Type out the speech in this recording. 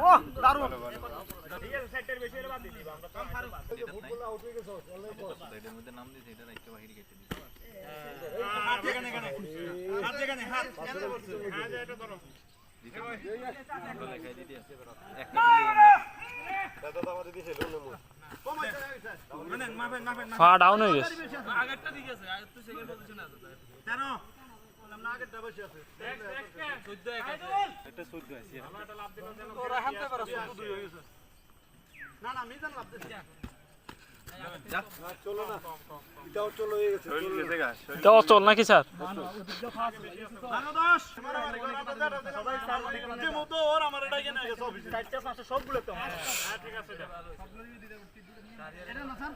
ও দারুণ ঠিক আছে সেটের বেশি এর বাদ দিই আমরা কম ফারুক ফুটবল আউট হয়ে গেছে সাইডের মধ্যে নাম দিয়েছে এটা রাখতে বাহির কেটে দিই হাত এখানে হাত এখানে বলছে হ্যাঁ যে এটা ধরো আমরা লেখাই দিতে আছে একটা দাদা আমাদের দিছে লোন মানে মাফেন ফা ডাউন হয়ে গেছে আগেরটা ঠিক আছে আর তুই সেকেন্ড পজিশনে আছিস কেন বললাম না আগেরটা বসে আছে 14 এক আছে এটা 14 আছে আমরা এটা লাভ দিলাম কেন ওরা হাতে পারে 14 দুই হয়ে গেছে না না মিজান লাভ দিছে যা চলো না এটাও চলো হয়ে গেছে শরীর গেছে গা তো চল নাকি স্যার আনো 10 মারামারি করে আমরা সবাই স্যার যে মতো ওর আমার এটা কেন গেছে অফিসে চারটা পাঁচটা সবগুলো তো হ্যাঁ ঠিক আছে এটা না স্যার